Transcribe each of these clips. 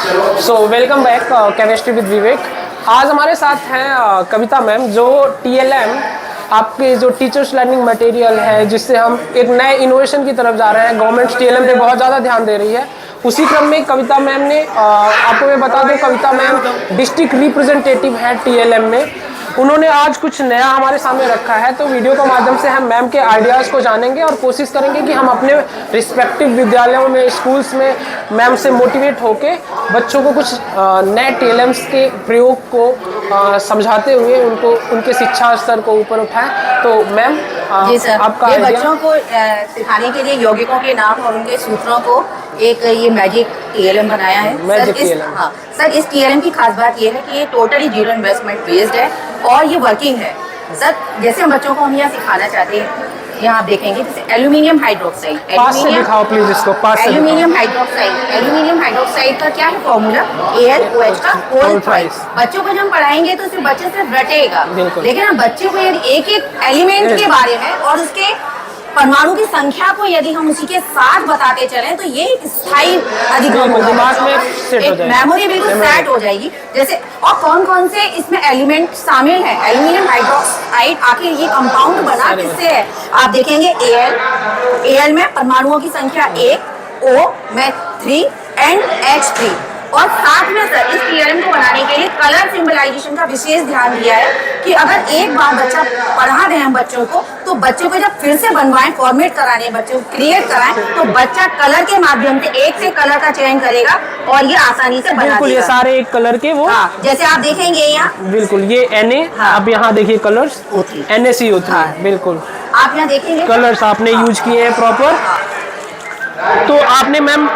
So welcome back chemistry with Vivek. आज हमारे साथ हैं कविता मैम, जो TLM आपके जो टीचर्स लर्निंग मटेरियल है, जिससे हम एक नए इनोवेशन की तरफ जा रहे हैं। गवर्नमेंट TLM पे बहुत ज़्यादा ध्यान दे रही है। उसी क्रम में कविता मैम ने आपको मैं बता दूं, कविता मैम डिस्ट्रिक्ट रिप्रेजेंटेटिव है TLM में। उन्होंने आज कुछ नया हमारे सामने रखा है, तो वीडियो के माध्यम से हम मैम के आइडियाज़ को जानेंगे और कोशिश करेंगे कि हम अपने रिस्पेक्टिव विद्यालयों में, स्कूल्स में मैम से मोटिवेट होके बच्चों को कुछ नए TLMs के प्रयोग को समझाते हुए उनको उनके शिक्षा स्तर को ऊपर उठाएं। तो मैम जी सर, आपका ये बच्चों को सिखाने के लिए यौगिकों के नाम और उनके सूत्रों को एक ये मैजिक TLM बनाया है। सर इस TLM की खास बात ये है कि ये टोटली जीरो इन्वेस्टमेंट बेस्ड है और ये वर्किंग है। सर जैसे हम बच्चों को हम यहाँ सिखाना चाहते हैं, यहाँ आप देखेंगे जैसे एल्यूमिनियम हाइड्रोक्साइड, दिखाओ प्लीज इसको पास से। एल्यूमिनियम हाइड्रोक्साइड का क्या है फॉर्मूला? AlOH का होल ट्वाइस। बच्चों को जब हम पढ़ाएंगे तो सिर्फ बच्चे सिर्फ रटेगा, लेकिन हम बच्चे को यदि एक एक एलिमेंट के बारे में और उसके परमाणु की संख्या को यदि हम उसी के साथ बताते चलें तो ये स्थायी अधिगम होगा, मेमोरी बिल्कुल सेट हो जाएगी। जैसे और कौन कौन से इसमें एलिमेंट शामिल हैं? एल्यूमिनियम हाइड्रोक्साइड आखिर ये कंपाउंड बना किससे है? आप देखेंगे Al में परमाणुओं की संख्या 1, O में 3 एंड H3। और साथ में सर इस TLM को बनाने के लिए कलर सिंबलाइजेशन का विशेष ध्यान दिया है कि अगर एक बार बच्चा पढ़ा दें हम बच्चों को, तो बच्चों को जब फिर से बनवाएं, फॉर्मेट कराने, बच्चों को क्रिएट कराएं, तो बच्चा कलर के माध्यम से एक से कलर का चयन करेगा और ये आसानी से बना बिल्कुल ये सारे एक कलर के वो जैसे आप देखेंगे यहाँ बिल्कुल ये Na। अब यहाँ देखिए कलर्स NaCO3। बिल्कुल आप यहाँ देखेंगे कलर्स आपने यूज किए हैं प्रॉपर। तो आपने मैम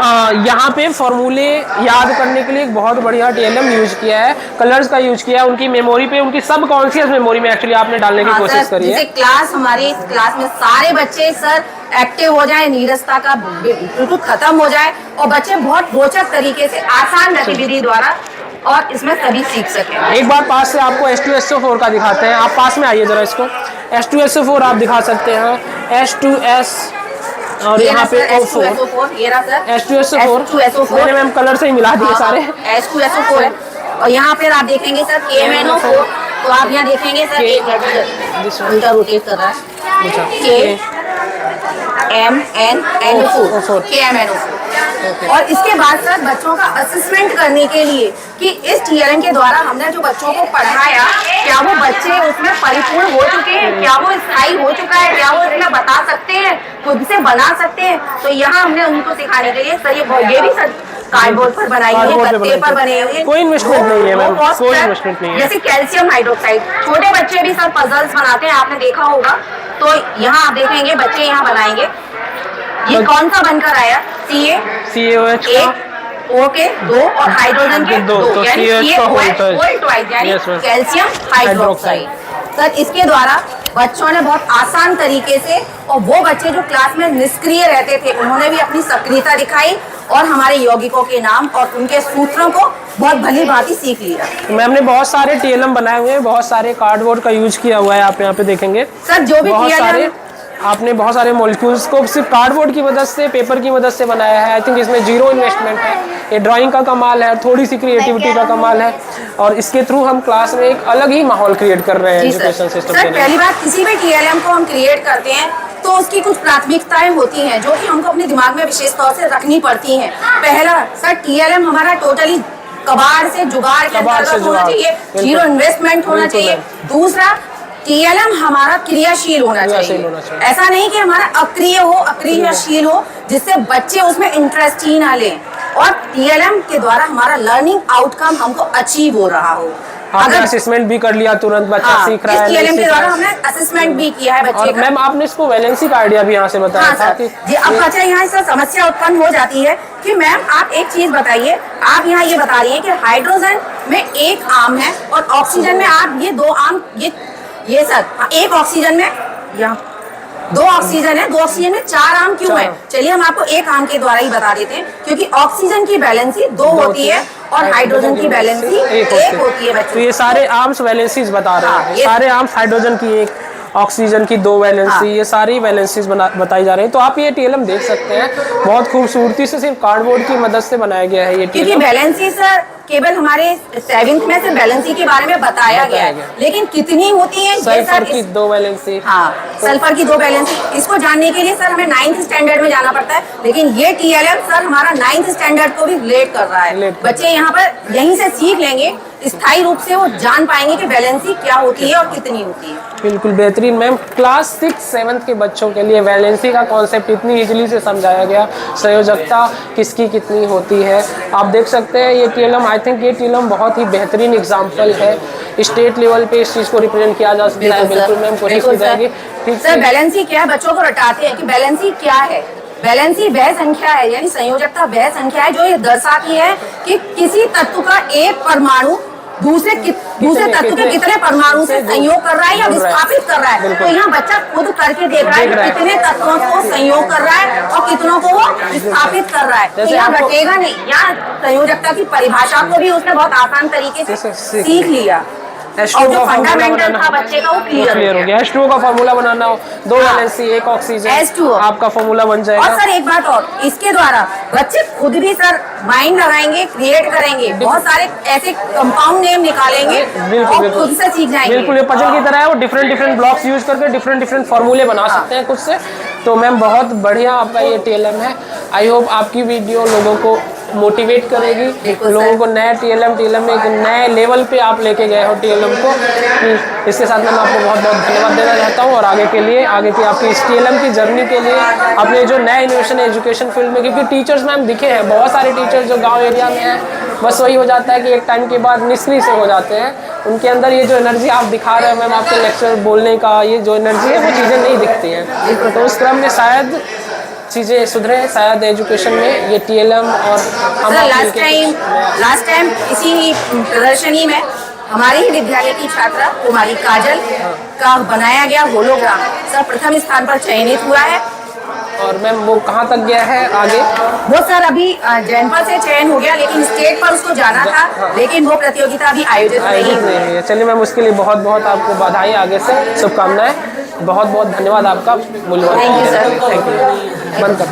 यहाँ पे फॉर्मूले याद करने के लिए एक बहुत बढ़िया TLM यूज किया है, कलर्स का यूज किया है। उनकी मेमोरी पे, उनकी सब कॉन्शियस मेमोरी में एक्चुअली आपने डालने की कोशिश करी है। हमारी इस क्लास में सारे बच्चे सर एक्टिव हो जाए, नीरसता का बिल्कुल खत्म हो जाए और बच्चे बहुत रोचक तरीके से आसान गतिविधि द्वारा और इसमें सभी सीख सके। एक बार पास से आपको H2SO4 का दिखाते हैं। आप पास में आइए जरा, इसको H2SO4 आप दिखा सकते हैं। H2S और यहाँ पे H2SO4 मैंने मैम कलर से ही मिला दिए सारे। H2SO4 है और यहाँ पे आप देखेंगे सर KMNO4। तो आप यहाँ देखेंगे सर उल्टा रोटेट कर रहा है, KMNO4। और इसके बाद सर बच्चों का असेसमेंट करने के लिए कि इस TLM के द्वारा हमने जो बच्चों को पढ़ाया, क्या वो बच्चे उसमें परिपूर्ण हो चुके हैं, क्या वो स्थायी हो चुका है, क्या वो इसमें बता सकते हैं, खुद से बना सकते हैं। तो यहाँ हमने उनको सिखाने के लिए सर ये भी सर कार्डबोर्ड पर बनाई है, गत्ते पर बने हुए, कोई इन्वेस्टमेंट नहीं है मैम, कोई इन्वेस्टमेंट नहीं है। जैसे कैल्शियम हाइड्रोक्साइड, छोटे बच्चे भी सर पजल्स बनाते हैं, आपने देखा होगा। तो यहाँ आप देखेंगे बच्चे यहाँ बनाएंगे। ये कौन सा बनकर आया? CaOH O के 2 और हाइड्रोजन के 2, यानी कैल्शियम हाइड्रोक्साइड। सर इसके द्वारा बच्चों ने बहुत आसान तरीके से, और वो बच्चे जो क्लास में निष्क्रिय रहते थे उन्होंने भी अपनी सक्रियता दिखाई और हमारे यौगिकों के नाम और उनके सूत्रों को बहुत भली भांति सीख लिया। मैम ने बहुत सारे TLM बनाए हुए हैं, बहुत सारे कार्डबोर्ड का यूज किया हुआ है। आप यहाँ पे देखेंगे सर जो भी आपने बहुत सारे मॉलिक्यूल्स को सिर्फ कार्डबोर्ड की मदद से, पेपर की मदद से बनाया है। आई थिंक इसमें जीरो इन्वेस्टमेंट है। ये ड्राइंग का कमाल है, थोड़ी सी क्रिएटिविटी का कमाल है, और इसके थ्रू हम क्लास में एक अलग ही माहौल क्रिएट कर रहे हैं एजुकेशन सिस्टम के लिए। पहली बात, किसी भी TLM को हम क्रिएट करते हैं तो उसकी कुछ प्राथमिकताएं होती हैं जो कि हमको अपने दिमाग में विशेष तौर से रखनी पड़ती हैं। पहला सर TLM हमारा टोटली कबाड़ से जुगाड़ के अंतर्गत होना चाहिए, जीरो इन्वेस्टमेंट होना चाहिए। दूसरा, TLM हमारा क्रियाशील होना चाहिए। ऐसा नहीं कि हमारा अक्रिय हो, अक्रियाशील हो, जिससे बच्चे उसमें इंटरेस्ट ही ना लें, और TLM के द्वारा हमारा लर्निंग आउटकम हमको अचीव हो रहा हो। अगर असेसमेंट भी कर लिया, तुरंत बच्चा सीख रहा है। TLM के द्वारा हमने असेसमेंट भी किया है बच्चे का। मैम आपने इसको वैलेंसी का आइडिया भी यहाँ से बताया था कि अब बच्चा यहाँ से समस्या उत्पन्न हो जाती है कि मैम आप एक चीज बताइए, आप यहाँ ये बता रही है कि हाइड्रोजन में एक आर्म है और ऑक्सीजन में आप ये 2 आर्म, ये सर एक ऑक्सीजन में यहाँ 2 ऑक्सीजन है, 2 ऑक्सीजन में 4 आर्म क्यों है? चलिए हम आपको एक आर्म के द्वारा ही बता देते हैं, क्योंकि ऑक्सीजन की वैलेंसी 2 होती है और हाइड्रोजन की वैलेंसी 1 होती है। तो ये सारे आर्म्स वैलेंसीज बता रहे हैं। सारे आर्म्स हाइड्रोजन की 1 ऑक्सीजन की 2 वैलेंसी, ये सारी वैलेंसीज बताई जा रही हैं। तो आप ये TLM देख सकते हैं, बहुत खूबसूरती से सिर्फ कार्डबोर्ड की मदद से बनाया गया है ये क्योंकि TLM। वैलेंसी सर केवल हमारे 7th में सिर्फ वैलेंसी के बारे में बताया गया है, लेकिन कितनी होती है ये सल्फर सर की 2 वैलेंसी। हाँ, सल्फर की 2 वैलेंसी, इसको जानने के लिए सर हमें 9th स्टैंडर्ड में जाना पड़ता है, लेकिन ये TLM सर हमारा 9th स्टैंडर्ड को भी रिलेट कर रहा है। बच्चे यहाँ पर यहीं से सीख लेंगे, स्थायी रूप से वो जान पाएंगे कि वैलेंसी क्या होती है और कितनी होती है। बिल्कुल बेहतरीन मैम। क्लास 6-7 के बच्चों के लिए वैलेंसी का कॉन्सेप्ट इतनी इजीली से समझाया गया, संयोजकता किसकी कितनी होती है आप देख सकते हैं। ये TLM, आई थिंक ये TLM बहुत ही बेहतरीन एग्जाम्पल है, स्टेट लेवल पे इस चीज़ को रिप्रेजेंट किया जा सकता है। बिल्कुल मैम, कोशिश की जाएगी। ठीक सर, वैलेंसी क्या है, बच्चों को रटाते हैं कि वैलेंसी क्या है। वैलेंसी वह संख्या है, यानी संयोजकता वह संख्या है जो ये दर्शाती है कि किसी तत्व का एक परमाणु दूसरे तत्व के कितने परमाणु से संयोग कर रहा है या विस्थापित कर रहा है। तो यहाँ बच्चा खुद करके देख रहा है कि कितने तत्वों को संयोग कर रहा है और कितनों को वो विस्थापित कर रहा है। तो यहाँ घटेगा नहीं, यहाँ संयोजकता की परिभाषा को भी उसने बहुत आसान तरीके से सीख लिया। H2O का फार्मूला था बच्चे का वो क्लियर हो गया। H2O का फार्मूला बनाना हो, 2 वैलेंसी 1 ऑक्सीजन, H2O आपका फार्मूला बन जाएगा। और सर एक बात और, इसके द्वारा बच्चे खुद भी सर माइंड लगाएंगे, क्रिएट करेंगे, बहुत सारे ऐसे कंपाउंड नेम निकालेंगे और खुद से सीख जाएंगे। बिल्कुल, ये पजल की तरह है, वो डिफरेंट ब्लॉक्स यूज करके डिफरेंट फार्मूले बना सकते हैं खुद से। तो मैम बहुत बढ़िया आपका ये TLM है। आई होप आपकी वीडियो लोगों को मोटिवेट करेगी, लोगों को नया TLM में एक नए लेवल पे आप लेके गए हो TLM को। इसके साथ मैं आपको बहुत बहुत धन्यवाद देना चाहता हूँ और आगे की आपकी इस TLM की जर्नी के लिए, अपने जो नए इनोवेशन एजुकेशन फील्ड में, क्योंकि टीचर्स मैम दिखे हैं बहुत सारे टीचर्स जो गाँव एरिया में हैं, बस वही हो जाता है कि एक टाइम के बाद निष्क्रिय से हो जाते हैं। उनके अंदर ये जो एनर्जी आप दिखा रहे हैं मैम, आपके लेक्चर बोलने का ये जो एनर्जी है, वो चीज़ें नहीं दिखती हैं। तो उस क्रम में शायद चीज़ें सुधरे, शायद एजुकेशन में ये TLM। और हम लास्ट टाइम इसी प्रदर्शनी में हमारे ही विद्यालय की छात्रा कुमारी काजल का बनाया गया होलोग्राम सर प्रथम स्थान पर चयनित हुआ है। और मैम वो कहाँ तक गया है आगे? वो सर अभी जनपद से चयन हो गया, लेकिन स्टेट पर उसको जाना था, लेकिन वो प्रतियोगिता अभी आयोजित नहीं हुई है। चलिए मैम, उसके लिए बहुत बहुत आपको बधाई, आगे से शुभकामनाएं। बहुत बहुत धन्यवाद आपका मूल्यवान। Thank you sir. Thank you. बंद कर दो।